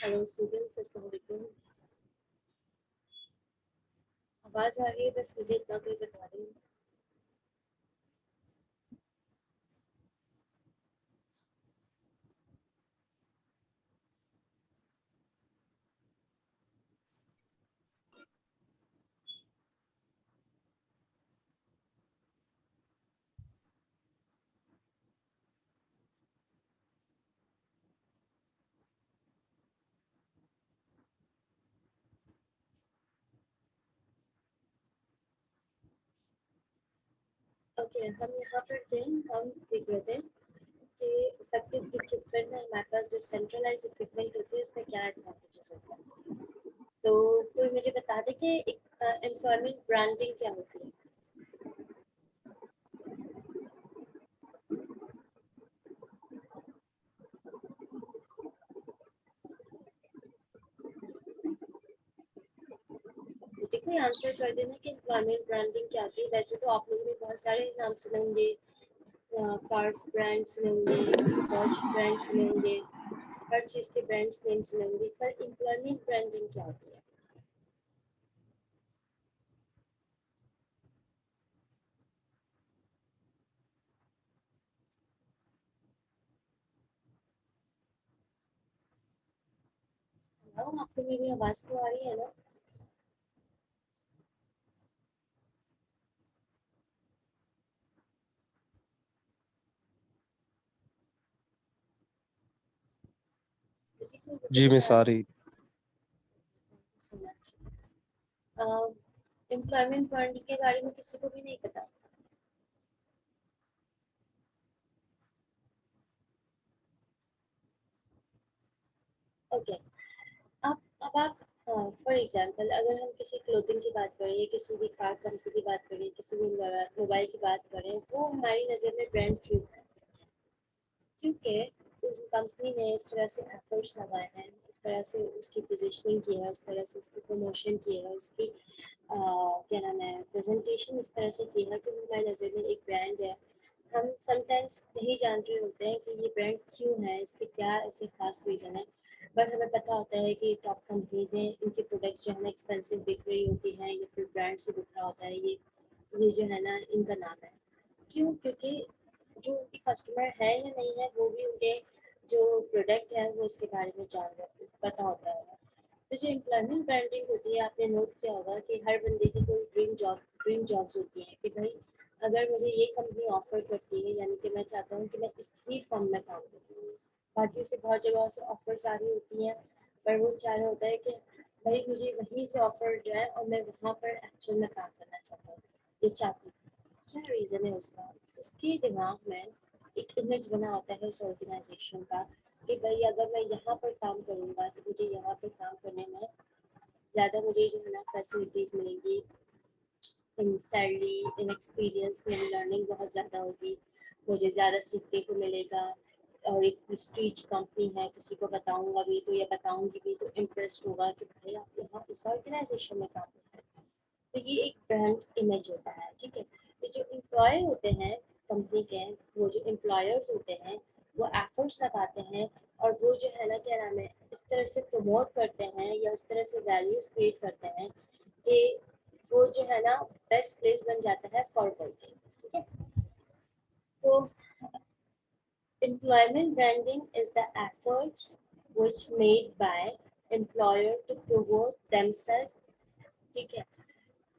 Hello students, अस्सलाम वालेकुम। आवाज़ आ रही है? बस मुझे इतना कोई बता दें। ओके, हम यहाँ पर थे, हम देख रहे थे कि इफेक्टिव इक्विपमेंट में हमारे पास जो सेंट्रलाइज इक्विपमेंट होती है उसमें क्या एडवांटेजेस होता है। तो कोई मुझे बता दे कि एम्प्लॉयमेंट ब्रांडिंग क्या होती है। मुझे कोई आंसर कर देना कि एम्प्लॉयमेंट ब्रांडिंग क्या होती है। वैसे तो आप लोगों ने बहुत सारे नाम सुने होंगे, कार्स ब्रांड सुने होंगे, वॉच ब्रांड सुने होंगे, हर चीज़ के ब्रांड्स नेम सुने होंगे, पर एम्प्लॉयमेंट ब्रांडिंग क्या होती है? हाँ, आपको मेरी आवाज़ तो आ रही है ना? तो ठीक है, मुझे जी मिस बता आ दें। रही। So much. एम्प्लॉयमेंट ब्रांडिंग के बारे में किसी को भी नहीं पता। ओके, अब आप फॉर एग्जांपल अगर हम किसी क्लोथिंग की बात करें या किसी भी कार कंपनी की बात करें, किसी भी मोबाइल की बात करें, वो हमारी नज़र में ब्रांड क्यों है? क्योंकि उस कंपनी ने इस तरह से एफर्ट्स लगाए हैं, इस तरह से उसकी पोजीशनिंग की है, उस तरह से उसकी प्रमोशन की है, उसकी क्या नाम है, प्रेजेंटेशन इस तरह से की है कि वो हमारी नज़र में एक ब्रांड है। हम समटाइम्स नहीं जान रहे होते हैं कि ये ब्रांड क्यों है, इसके क्या ऐसे खास रीज़न है, बट हमें पता होता है कि टॉप कंपनीज हैं, इनके प्रोडक्ट्स जो है ना एक्सपेंसिव बिक रही होती हैं या फिर ब्रांड से बिक रहा होता है, ये जो है ना इनका नाम है। क्यों? क्योंकि जो उनके कस्टमर है या नहीं है, वो भी उनके जो प्रोडक्ट है वो उसके बारे में जान रहे पता होता है। तो जो एम्प्लॉयमेंट ब्रांडिंग होती है, आपने नोट किया होगा कि हर बंदे की कोई ड्रीम जॉब्स होती हैं कि भाई अगर मुझे ये कंपनी ऑफर करती है, यानी कि मैं चाहता हूँ कि मैं इस ही फर्म में काम करूँ। बाकी से बहुत जगहों से ऑफर्स आ रही होती हैं, पर वो चाह रहा होता है कि भाई मुझे वहीं से ऑफर जाए और मैं वहाँ पर एक्चुअल में काम करना चाहता हूँ, ये चाहती हूँ। क्या रीज़न है उसका? उसके दिमाग में एक इमेज बना होता है उस ऑर्गेनाइजेशन का कि भाई अगर मैं यहाँ पर काम करूँगा तो मुझे यहाँ पर काम करने में ज़्यादा मुझे जो है ना फैसिलिटीज़ मिलेंगी, इन सैलरी, इन एक्सपीरियंस, मेरी लर्निंग बहुत ज़्यादा होगी, मुझे ज़्यादा सीखने को मिलेगा, और एक प्रेस्टीज कंपनी है, किसी को बताऊँगा भी तो या बताऊँगी भी तो इंटरेस्ट होगा कि भाई आप यहाँ इस ऑर्गेनाइजेशन में काम करते हैं। तो ये एक ब्रांड इमेज होता है, ठीक है। तो जो एम्प्लॉय होते हैं कंपनी के, वो जो एम्प्लॉयर्स होते हैं वो एफर्ट्स लगाते हैं, और वो जो है ना क्या नाम है, इस तरह से प्रमोट करते हैं या इस तरह से वैल्यूज क्रिएट करते हैं कि वो जो है ना बेस्ट प्लेस बन जाता है फॉर वर्किंग, ठीक है। तो employment branding is the efforts which made by employer to promote themselves, ठीक है,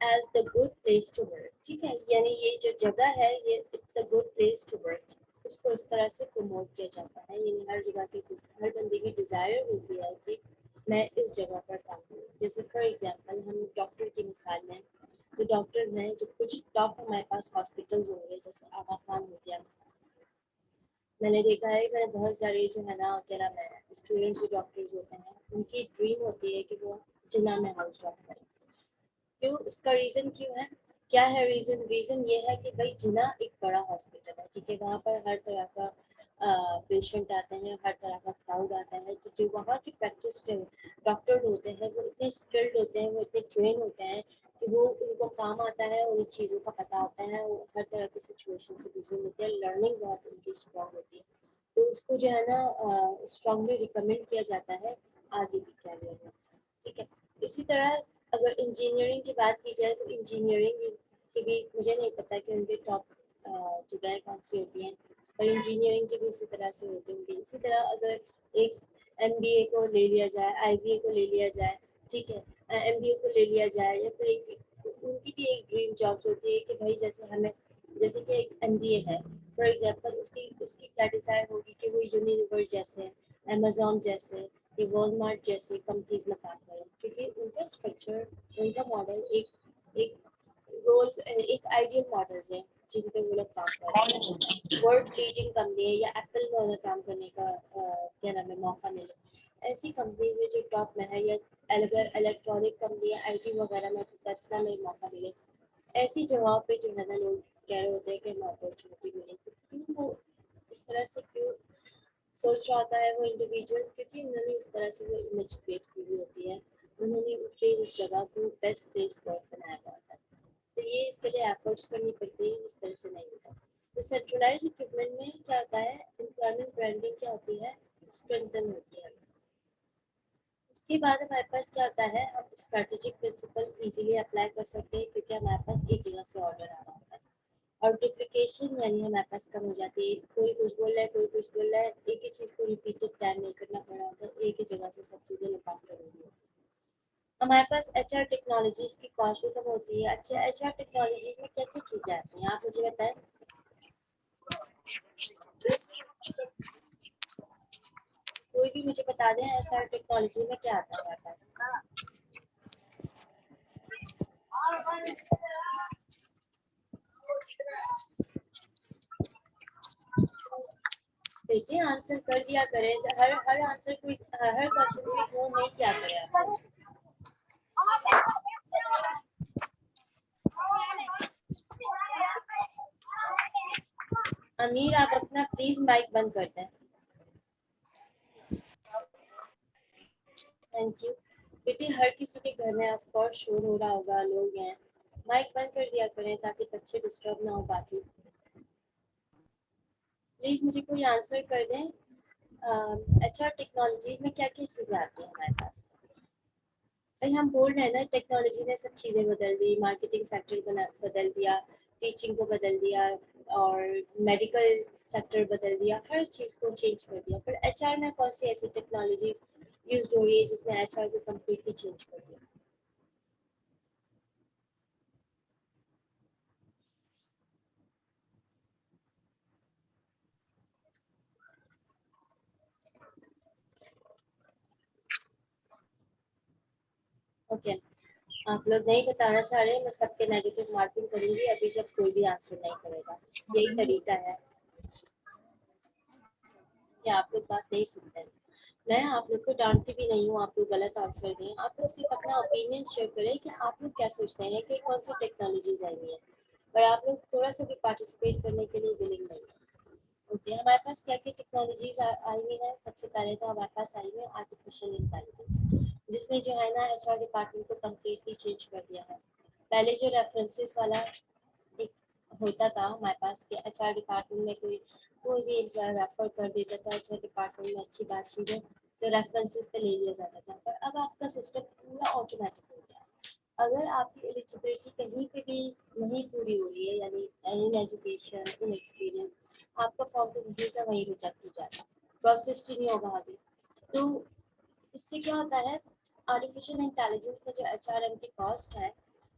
as the good place to work, ठीक है। यानी ये जो जगह है ये it's a good place to work, उसको इस तरह से प्रमोट किया जाता है। यानी हर जगह की हर बंदे की डिज़ायर होती है कि मैं इस जगह पर काम करूँ। जैसे फॉर एग्जांपल हम डॉक्टर की मिसाल लें, तो डॉक्टर में जो कुछ टॉप हमारे पास हॉस्पिटल्स होंगे, जैसे आगा खान हो गया, मैंने देखा है, मैंने बहुत सारे जो है ना क्या नाम है स्टूडेंट्स जो डॉक्टर्स होते हैं, उनकी ड्रीम होती है कि वो जिन्ना में हाउस जॉब करें। क्यों? उसका रीज़न क्यों है? क्या है रीज़न? रीज़न ये है कि भाई जिना एक बड़ा हॉस्पिटल है, ठीक है, वहाँ पर हर तरह का पेशेंट आते हैं, हर तरह का क्राउड आता है, तो जो वहाँ के प्रैक्टिस डॉक्टर होते हैं वो इतने स्किल्ड होते हैं, वो इतने ट्रेन होते हैं कि वो उनको काम आता है, उन चीज़ों का पता होता है, वो हर तरह की सिचुएशन से गुजरे होते हैं, लर्निंग बहुत उनकी स्ट्रॉन्ग होती है। तो उसको जो है ना स्ट्रॉन्गली रिकमेंड किया जाता है आगे भी कैरियर में, ठीक है। इसी तरह अगर इंजीनियरिंग की बात की जाए तो इंजीनियरिंग की भी मुझे नहीं पता कि उनके टॉप जगह कौन सी होती हैं, पर इंजीनियरिंग की भी इसी तरह से होती होंगी। इसी तरह अगर एक एमबीए को ले लिया जाए, आईबीए को ले लिया जाए, ठीक है, एमबीए को ले लिया जाए, या फिर उनकी भी एक ड्रीम जॉब्स होती है कि भाई जैसे हमें, जैसे कि एक एमबीए है फॉर एग्जांपल, उसकी उसकी क्या डिज़ायर होगी कि वो यूनिलीवर जैसे, अमेजोन जैसे, ये वॉलमार्ट जैसे कंपनीज में काम करें, क्योंकि उनका स्ट्रक्चर, उनका मॉडल एक एक रोल, एक आइडियल मॉडल है जिन पे वो लोग काम कर रहे हैं। वर्ल्ड लीडिंग कंपनी है या एप्पल में उन्हें काम करने का क्या नाम है मौका मिले, ऐसी कंपनी में जो टॉप में है, या अगर इलेक्ट्रॉनिक कंपनी या आईटी वगैरह में टेस्ला में मौका मिले, ऐसी जगहों पे जो है ना लोग कह रहे होते हैं कि हमें अपॉर्चुनिटी मिले, तो क्यों वो इस तरह से क्यों सोच रहा होता है वो इंडिविजुअल, क्योंकि उन्होंने उस तरह से वो इमेज क्रिएट की हुई होती है, उन्होंने अपनी उस जगह को बेस्ट प्लेस पर बनाया हुआ होता है, तो ये इसके लिए एफर्ट्स करनी पड़ती है, इस तरह से नहीं होता। तो सेंट्रलाइज इक्विपमेंट में क्या होता है, एम्प्लॉयमेंट ब्रांडिंग क्या होती है, स्ट्रेंथन होती है। उसके बाद हमारे पास क्या होता है, हम स्ट्रेटेजिक प्रिंसिपल इजीली अप्लाई कर सकते हैं, क्योंकि हमारे पास एक जगह से ऑर्डर आ रहा होता है, और डुप्लीकेशन यानी हमारे पास कम हो जाती है, कोई कुछ बोल रहा है, कोई कुछ बोल रहा है, एक ही चीज़ को रिपीटेड टाइम नहीं करना पड़ रहा होता, एक ही जगह से सब चीज़ें निकाल कर रही है। हमारे पास एचआर टेक्नोलॉजीज की कॉस्ट भी कम होती है। अच्छा, एचआर टेक्नोलॉजीज में क्या क्या चीज़ें आती हैं, आप मुझे बताएं। कोई भी मुझे बता दें एचआर टेक्नोलॉजी में क्या आता है हमारे पास। देखिए, आंसर कर दिया करें, हर हर आंसर को हर क्वेश्चन को इग्नोर नहीं किया करें आप लोग। अमीर, आप अपना प्लीज माइक बंद कर दें, थैंक यू। बेटी, हर किसी के घर में ऑफ कोर्स शोर हो रहा होगा, लोग हैं, माइक बंद कर दिया करें ताकि बच्चे डिस्टर्ब ना हो। बाकी प्लीज मुझे कोई आंसर कर दें, एचआर टेक्नोलॉजी में क्या क्या चीज़ें आती हैं हमारे पास। भाई हम बोल रहे हैं ना, टेक्नोलॉजी ने सब चीज़ें बदल दी, मार्केटिंग सेक्टर बदल दिया, टीचिंग को बदल दिया, और मेडिकल सेक्टर बदल दिया, हर चीज़ को चेंज कर दिया, पर एचआर में कौन सी ऐसी टेक्नोलॉजी यूज हो रही है जिसने एचआर को कम्प्लीटली चेंज कर दिया। ओके, आप लोग नहीं बताना चाह रहे, मैं सबके नेगेटिव मार्किंग करूंगी अभी जब कोई भी आंसर नहीं करेगा, यही तरीका है कि आप लोग बात नहीं सुनते हैं। मैं आप लोग को डांटती भी नहीं हूँ, आप लोग गलत आंसर दें, आप लोग सिर्फ अपना ओपिनियन शेयर करें कि आप लोग क्या सोचते हैं कि कौन सी टेक्नोलॉजीज आई हुई है, पर आप लोग थोड़ा सा भी पार्टिसिपेट करने के लिए विलिंग नहीं है। ओके, हमारे पास क्या क्या टेक्नोलॉजीज आई हुई है, सबसे पहले तो हमारे पास आई हुई है आर्टिफिशियल इंटेलिजेंस, जिसने जो है ना एचआर डिपार्टमेंट को कम्प्लीटली चेंज कर दिया है। पहले जो रेफरेंसेस वाला एक होता था हमारे पास कि एचआर डिपार्टमेंट में कोई भी एम्प्लॉय रेफर कर देता था एचआर डिपार्टमेंट में, अच्छी बातचीत है तो रेफरेंसेस पे ले लिया जाता था, पर अब आपका सिस्टम पूरा ऑटोमेटिक हो गया है। अगर आपकी एलिजिबिलिटी कहीं पे भी नहीं पूरी हो रही है, यानी इन एजुकेशन, इन एक्सपीरियंस, आपका फॉर्म तो वहीं का वहीं रिजेक्ट हो जाता है, प्रोसेस ही नहीं होगा आगे। तो इससे क्या होता है, आर्टिफिशियल इंटेलिजेंस से जो एचआरएम की कॉस्ट है,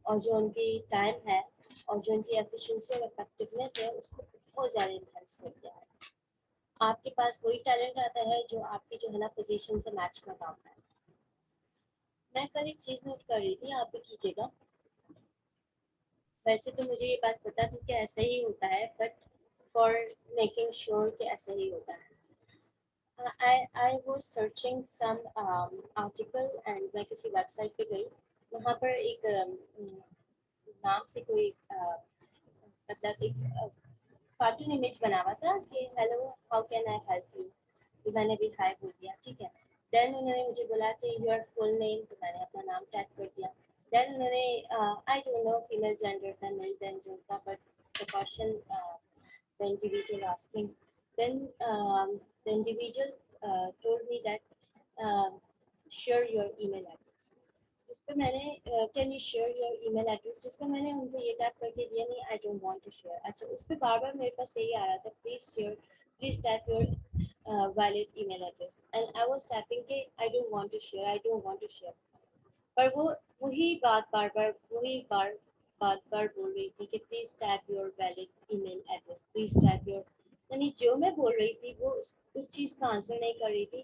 और जो उनकी टाइम है, और जो उनकी एफिशिएंसी और इफेक्टिवनेस है, उसको बहुत ज़्यादा इन्हांस कर दिया है। आपके पास वही टैलेंट आता है जो आपकी जो है ना पोजीशन से मैच कर रहा होता है। मैं कल एक चीज़ नोट कर रही थी, आप भी कीजिएगा। वैसे तो मुझे ये बात पता थी कि ऐसा ही होता है, बट फॉर मेकिंग श्योर कि ऐसा ही होता है, I was searching some article and मैं किसी वेबसाइट पे गई, वहाँ पर एक नाम से कोई मतलब एक कार्टून इमेज बना हुआ था कि hello how can I help you, तो मैंने भी हाय बोल दिया, ठीक है। देन उन्होंने मुझे बोला कि योर फुल नेम, तो मैंने अपना नाम टाइप कर दिया। देन उन्होंने I don't know female gender था, मेल जेंडर था, but the question the individual asking, then the individual told me that uh, share your email address, जिस पे मैंने can you share your email address, जिस पे मैंने उनको ये टैप करके दिया नहीं I don't want to share. अच्छा उस पे बार बार मेरे पास यही आ रहा था please share, please tap your valid email address and I was tapping के I don't want to share, I don't want to share. पर वो वही बात बार बार बोल रही थी कि please tap your valid email address, please tap your, यानी जो मैं बोल रही थी वो उस चीज़ का आंसर नहीं कर रही थी,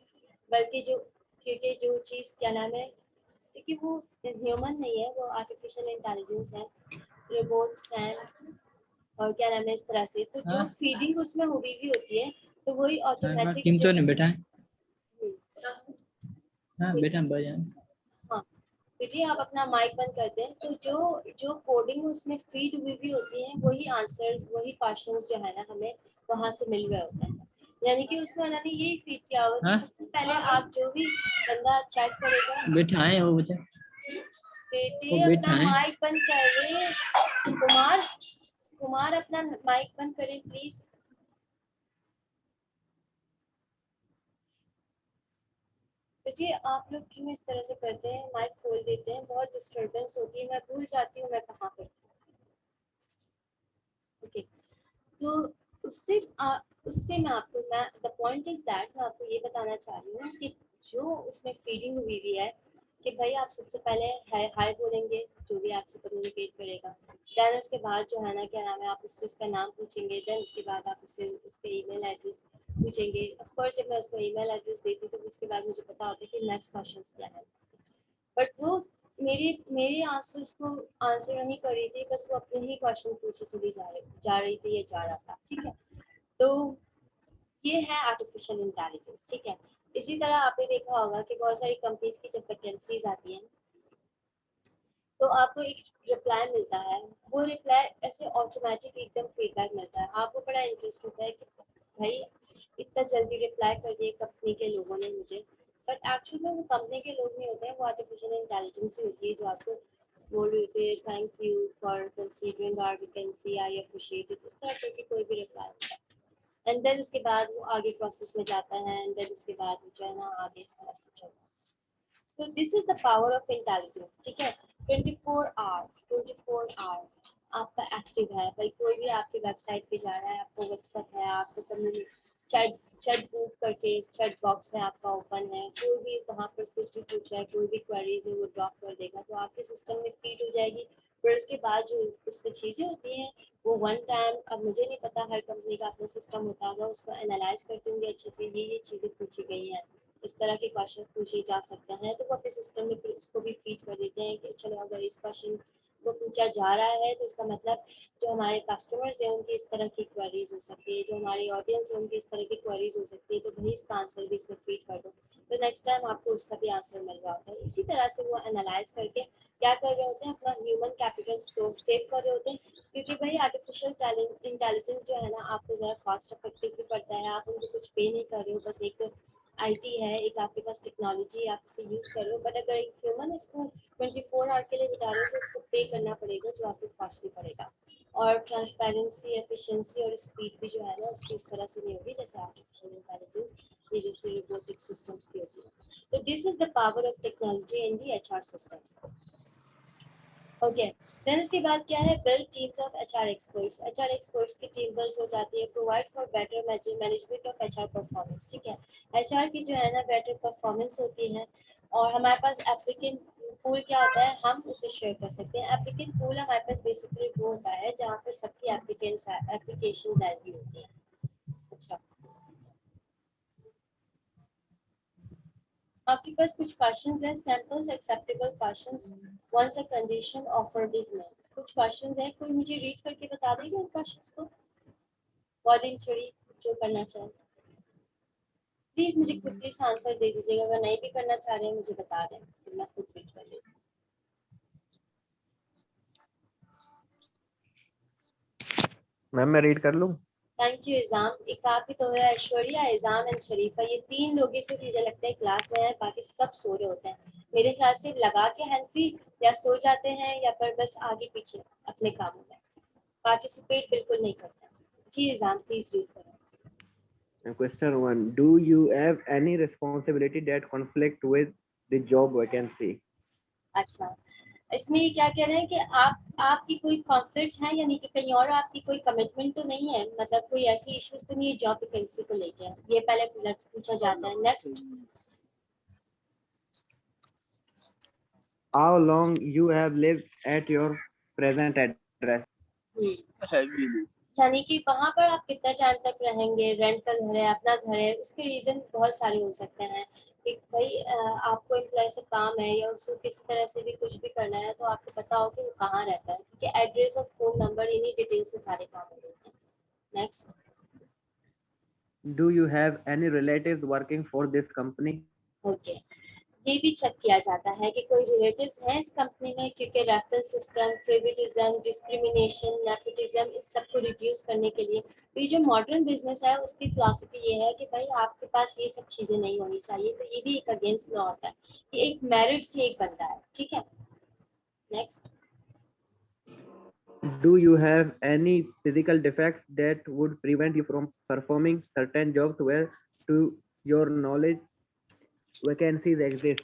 बल्कि जो, क्योंकि जो चीज़ क्या नाम है, क्योंकि वो ह्यूमन नहीं है, वो आर्टिफिशियल इंटेलिजेंस है, रोबोट्स हैं और क्या नाम है इस तरह से, तो जो फीडिंग उसमें हुई भी होती है तो वही ऑटोमेटिक टीम तो नहीं बैठा है। हाँ बेटा भैया। हाँ बेटी आप अपना माइक बंद कर दें। तो जो जो कोडिंग उसमें फीड हुई भी होती है वही आंसर्स, वही क्वेश्चंस जो है ना हमें वहां से मिल रहे होते हैं, यानी कि उसमें उन्होंने यही फीड किया हुआ कि सबसे पहले आप जो भी बंदा चैट करेगा, बैठा है वो बच्चा, बेटे अपना माइक बंद करें, कुमार अपना माइक बंद करें प्लीज। बेटी आप लोग क्यों इस तरह से करते हैं, माइक खोल देते हैं, बहुत डिस्टरबेंस होती है, मैं भूल जाती हूँ मैं कहाँ पर थी। ओके तो उससे उससे मैं द पॉइंट इज दैट मैं आपको ये बताना चाह रही हूँ कि जो उसमें फीडिंग हुई हुई है कि भाई आप सबसे पहले हाय बोलेंगे जो भी आपसे कम्युनिकेट करेगा, देन उसके बाद जो है ना क्या नाम है आप उससे उसका नाम पूछेंगे, देन उसके बाद आप उससे उसके ईमेल एड्रेस पूछेंगे। ऑफ कोर्स जब मैं उसको ईमेल एड्रेस देती तो उसके बाद मुझे पता होता है कि नेक्स्ट क्वेश्चन क्या है, बट वो मेरे आंसर्स को आंसर नहीं कर रही थी, बस वो अपने ही क्वेश्चन पूछे चली जा रही थी, ये जा रहा था। ठीक है तो ये है आर्टिफिशियल इंटेलिजेंस। ठीक है इसी तरह आपने देखा होगा कि बहुत सारी कंपनीज की जब वैकेंसीज आती हैं तो आपको एक रिप्लाई मिलता है, वो रिप्लाई ऐसे ऑटोमेटिक एकदम फीडबैक मिलता है, आपको बड़ा इंटरेस्ट होता है कि भाई इतना जल्दी रिप्लाई कर दिए कंपनी के लोगों ने मुझे, बट एक्चुअली में वो कंपनी के लोग नहीं होते हैं, वो आर्टिफिशियल इंटेलिजेंस ही होती है जो आपको बोल रही होती है thank you for considering our vacancy, I appreciate it, इस तरह की कोई भी रिप्लाई होता है। एंड देन उसके बाद वो आगे प्रोसेस में जाता है, एंड देन उसके बाद वो जो है ना आगे इस तरह से चलता है। तो this is the power of intelligence. ठीक है 24 आवर आपका एक्टिव है, भाई कोई भी आपकी वेबसाइट पे जा रहा है, आपको व्हाट्सएप है, आपको चैट चैट बुक करके चैट बॉक्स है आपका ओपन है, कोई भी वहाँ पर कुछ भी पूछ रहा है, कोई भी क्वेरीज है वो ड्रॉप कर देगा तो आपके सिस्टम में फीड हो जाएगी। फिर उसके बाद जो उसमें चीज़ें होती हैं वो वन टाइम, अब मुझे नहीं पता हर कंपनी का अपना सिस्टम होता होगा, उसको एनालाइज करते होंगे अच्छे से ये चीज़ें पूछी गई हैं, इस तरह के क्वेश्चन पूछे जा सकते हैं, तो वो अपने सिस्टम में फिर उसको भी फीड कर देते हैं कि चलो अगर इस क्वेश्चन को पूछा जा रहा है तो इसका मतलब जो हमारे कस्टमर्स हैं उनकी इस तरह की क्वेरीज हो सकती है, जो हमारी ऑडियंस है उनकी इस तरह की क्वेरीज हो सकती है, तो भाई इसका आंसर भी इसमें फीड कर दो, तो नेक्स्ट टाइम आपको उसका भी आंसर मिल रहा होता है। इसी तरह से वो एनालाइज करके क्या कर रहे होते हैं, अपना ह्यूमन कैपिटल सेव कर रहे होते हैं, क्योंकि भाई आर्टिफिशियल इंटेलिजेंस जो है ना आपको ज़रा कॉस्ट इफेक्टिव भी पड़ता है, आप उनको कुछ पे नहीं कर रहे हो, बस एक आईटी है, एक आपके पास टेक्नोलॉजी है, आप उसे यूज़ कर रहे हो, बट अगर एक ह्यूमन इसको 24 आवर के लिए बिता रहे हो तो उसको पे करना पड़ेगा जो आपको कॉस्टली पड़ेगा, और ट्रांसपेरेंसी, एफिशिएंसी और स्पीड भी जो है ना उसकी इस तरह से नहीं होगी जैसे आर्टिफिशियल इंटेलिजेंस ये जैसे रोबोटिक सिस्टम्स की होती है। तो this is the power of technology in the HR systems. Okay then उसके बाद क्या है, build teams of HR experts. HR experts की टीम बिल्ड हो जाती है, provide for better management of HR performance. ठीक है एचआर की जो है ना बेटर परफॉर्मेंस होती है, और हमारे पास एप्लीकेंट पूल क्या होता है, हम उसे शेयर कर सकते हैं। एप्लीकेंट पूल हमारे पास बेसिकली वो होता है जहाँ पर सबकी एप्लीकेशंस ऐड होती हैं। अच्छा आपके पास कुछ क्वेश्चंस हैं, samples acceptable questions once a condition offered is met. कुछ क्वेश्चंस हैं, कोई मुझे रीड करके बता देगा उन क्वेश्चंस को, वॉलेंटरी जो करना चाहे प्लीज मुझे क्विकली से आंसर दे दीजिएगा, अगर नहीं भी करना चाह रहे हैं मुझे बता दें फिर मैं खुद रीड कर लेती मैम मैं रीड कर लूं? थैंक यू इज़ाम, एक आप ही तो है, ऐश्वर्या, इज़ाम एंड शरीफा, ये तीन लोग सिर्फ मुझे लगता है क्लास में है, बाकी सब सो रहे होते हैं मेरे ख्याल से, लगा के हैंड फ्री या सो जाते हैं या पर बस आगे पीछे अपने कामों में पार्टिसिपेट बिल्कुल नहीं करते। जी इज़ाम प्लीज रीड करें। Question 1. Do you have any responsibility that conflict with the job vacancy. अच्छा, इसमें ये क्या कह रहे हैं कि आपकी कोई कॉन्फ्लिक्ट्स हैं, यानी कि कहीं और आपकी कोई कमिटमेंट तो नहीं है, मतलब कोई ऐसी इश्यूज तो नहीं है जॉब वैकेंसी को लेके, ये पहले पूछा जाता है। Next, How long you have lived at your present address? यानी कि वहाँ पर आप कितना टाइम तक रहेंगे, रेंट का घर है, अपना घर है, उसके रीजन बहुत सारे हो सकते हैं कि भाई आपको एम्प्लॉय से काम है या उसको किसी तरह से भी कुछ भी करना है, तो आपको पता हो कि वो कहाँ रहता है, क्योंकि एड्रेस और फोन नंबर इन्हीं डिटेल से सारे काम होते हैं। Next, Do you have any relatives working for this company? Okay, ये भी चेक किया जाता है कि कोई रिलेटिव्स हैं इस कंपनी में, क्योंकि reference system, favouritism, discrimination, nepotism, इस सब को रिड्यूस करने के लिए, तो ये जो मॉडर्न बिजनेस है उसकी फिलॉसफी ये है कि भाई आपके पास ये सब चीजें नहीं होनी चाहिए, तो ये भी एक अगेंस्ट लॉ होता है कि एक मेरिट से एक बंदा है, ठीक है। Next, Do you have any physical defects that would prevent you from performing certain jobs where, to your knowledge, vacancies exist?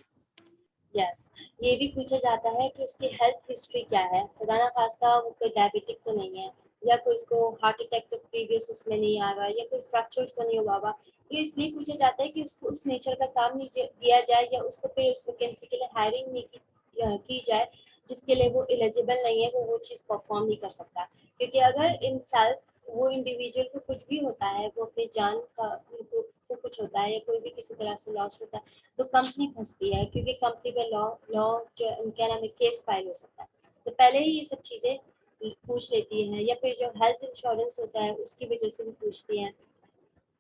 Yes, ये भी पूछा जाता है कि उसकी हेल्थ हिस्ट्री क्या है, खुदा ना खास्ता वो कोई डायबिटिक तो नहीं है, या कोई उसको हार्ट अटैक तो प्रीवियस उसमें नहीं आ रहा, या कोई फ्रैक्चर्स तो नहीं हुआ हुआ। तो इसलिए पूछा जाता है कि उसको उस नेचर का काम नहीं दिया जाए, या उसको फिर उस वैकेंसी के लिए हायरिंग नहीं की जाए जिसके लिए वो एलिजिबल नहीं है, वो चीज़ परफॉर्म नहीं कर सकता। क्योंकि अगर इंसान, वो इंडिविजुअल को कुछ भी होता है, वो अपनी जान का को कुछ होता है या कोई भी किसी तरह से लॉस होता है, तो कंपनी फंसती है, क्योंकि कंपनी पे लॉ लॉ जो क्या नाम है, केस फाइल हो सकता है। तो पहले ही ये सब चीजें पूछ लेती है, या फिर जो हेल्थ इंश्योरेंस होता है उसकी वजह से भी पूछती है।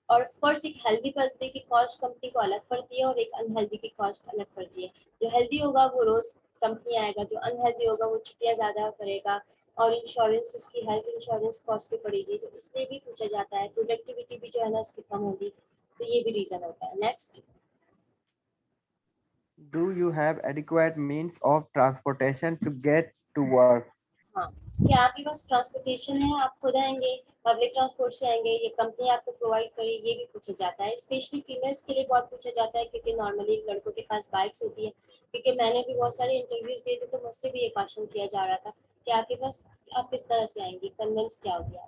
और ऑफ कोर्स एक हेल्दी बंदे की कॉस्ट कंपनी को अलग पड़ती है और एक अनहेल्दी की कॉस्ट अलग पड़ती है। जो हेल्दी होगा वो रोज कंपनी आएगा, जो अनहेल्दी होगा वो छुट्टियां ज्यादा करेगा, और इंश्योरेंस उसकी हेल्थ इंश्योरेंस कॉस्ट भी पड़ेगी, तो इसलिए भी पूछा जाता है। प्रोडक्टिविटी भी जो है ना उसकी कम होगी, तो ये भी रीजन होता है। Next, Do you have adequate means of transportation to get to work? हाँ, क्या आपके पास ट्रांसपोर्टेशन है, आप खुद आएंगे, पब्लिक ट्रांसपोर्ट से आएंगे, ये कंपनी आपको प्रोवाइड करे, ये भी पूछा जाता है। स्पेशली फीमेल्स के लिए बहुत पूछा जाता है, क्योंकि नॉर्मली लड़कों के पास बाइक्स होती है। क्योंकि मैंने भी बहुत सारे इंटरव्यूज दिए थे, तो मुझसे भी ये क्वेश्चन किया जा रहा था कि आपके पास, आप किस तरह से आएंगे, कन्वेंस क्या हो गया।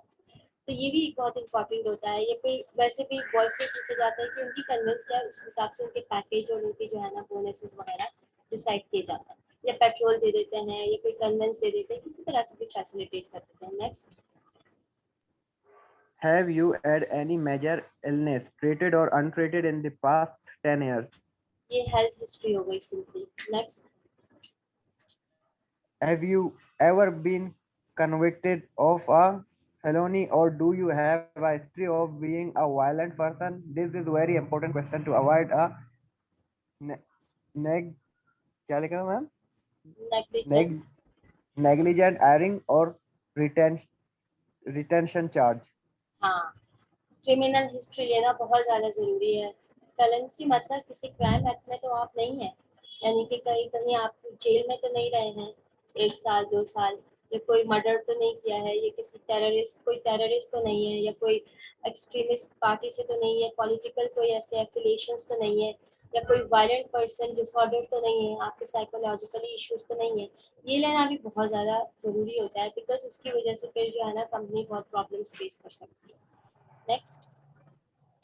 तो ये भी बहुत इंपॉर्टेंट होता है। या फिर वैसे भी बॉयज से पूछा जाता है कि उनकी कन्वेंस क्या है, उस हिसाब से उनके पैकेज और उनकी जो है ना बोनसेस वगैरह डिसाइड किए जाते हैं। या पेट्रोल दे देते हैं, या कोई कन्वेंस दे देते हैं, किसी तरह से भी फैसिलिटेट कर देते हैं। Next, Have you had any major illness, treated or untreated, in the past 10 years? ये हेल्थ हिस्ट्री हो गई simply. Next, Have you ever been convicted of a felony, or do you have a history of being a violent person? This is very important question to avoid a ne- neg क्या लिखा है ma'am? Negligent, Neg negligent hiring or retention charge. हाँ, criminal history लेना बहुत ज़्यादा ज़रूरी है। फेलेंसी मतलब किसी क्राइम एक्ट में तो आप नहीं है, यानी कि कहीं कहीं आप जेल में तो नहीं रहे हैं 1 साल 2 साल, या कोई मर्डर तो नहीं किया है, या किसी टेररिस्ट, कोई टेररिस्ट तो नहीं है, या कोई एक्सट्रीमिस्ट पार्टी से तो नहीं है, पॉलिटिकल कोई ऐसे एफिलिएशंस तो नहीं है, या कोई वायलेंट पर्सन डिसऑर्डर तो नहीं है, आपके साइकोलॉजिकली इश्यूज तो नहीं है। ये लेना भी बहुत ज़्यादा ज़रूरी होता है, बिकॉज उसकी वजह से फिर जो है ना कंपनी बहुत प्रॉब्लम्स फेस कर सकती है। नेक्स्ट,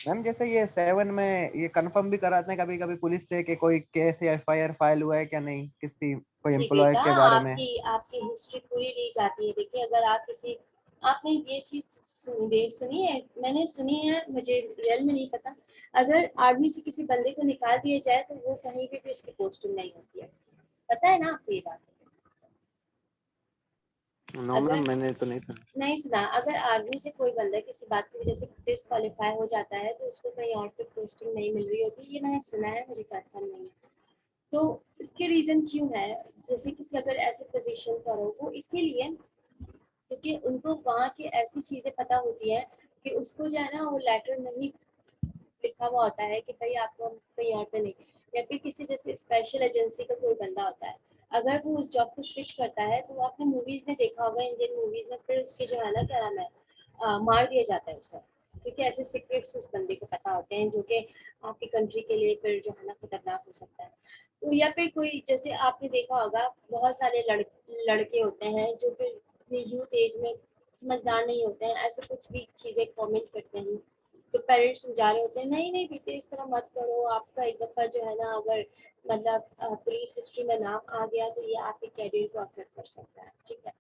मैम जैसे ये 7 में ये कंफर्म भी कराते हैं कभी कभी पुलिस से कि कोई केस या एफआईआर फाइल हुआ है क्या नहीं किसी कोई जी एम्प्लॉय बेटा, के बारे में। आपकी आपकी हिस्ट्री पूरी ली जाती है। देखिए, अगर आप किसी, आपने ये चीज सुनी है, मैंने सुनी है, मुझे रियल में नहीं पता। अगर आर्मी से किसी बंदे को निकाल दिया जाए तो वो कहीं भी उसकी पोस्टिंग नहीं होती है, पता है ना आपको ये बात? नो अगर मैम मैंने तो नहीं सुना। नहीं सुना, अगर आर्मी से कोई बंदा किसी बात की वजह से डिस्क्वालीफाई हो जाता है तो उसको कहीं और पे पोस्टिंग नहीं मिल रही होती, ये मैंने सुना है, मुझे कंफर्म नहीं है। तो इसके रीजन क्यों है, जैसे किसी अगर ऐसे पोजीशन पर हो, वो इसीलिए क्योंकि उनको वहाँ की ऐसी चीजें पता होती हैं कि उसको जो है ना वो लेटर नहीं लिखा हुआ होता है कि भाई आपको हम कहीं और पे नहीं, या फिर किसी जैसे स्पेशल एजेंसी का कोई बंदा होता है, अगर वो उस जॉब को स्विच करता है, तो वो आपने मूवीज में देखा होगा, इंडियन मूवीज में, फिर उसके जो है ना क्या नाम है, मार दिया जाता है उसे। क्योंकि ऐसे सीक्रेट्स उस बंदे को पता होते हैं जो कि आपकी कंट्री के लिए फिर जो है ना खतरनाक हो सकता है। तो या फिर कोई, जैसे आपने देखा होगा बहुत सारे लड़के होते हैं जो फिर अपनी यूथ एज में समझदार नहीं होते हैं, ऐसे कुछ भी चीज़ें कमेंट करते हैं, तो पेरेंट्स समझा रहे होते हैं नहीं नहीं बेटे इस तरह मत करो, आपका एक दफ़ा जो है ना अगर मतलब पुलिस हिस्ट्री में नाम आ गया तो ये आपके कैरियर को अफेक्ट कर सकता है, ठीक है।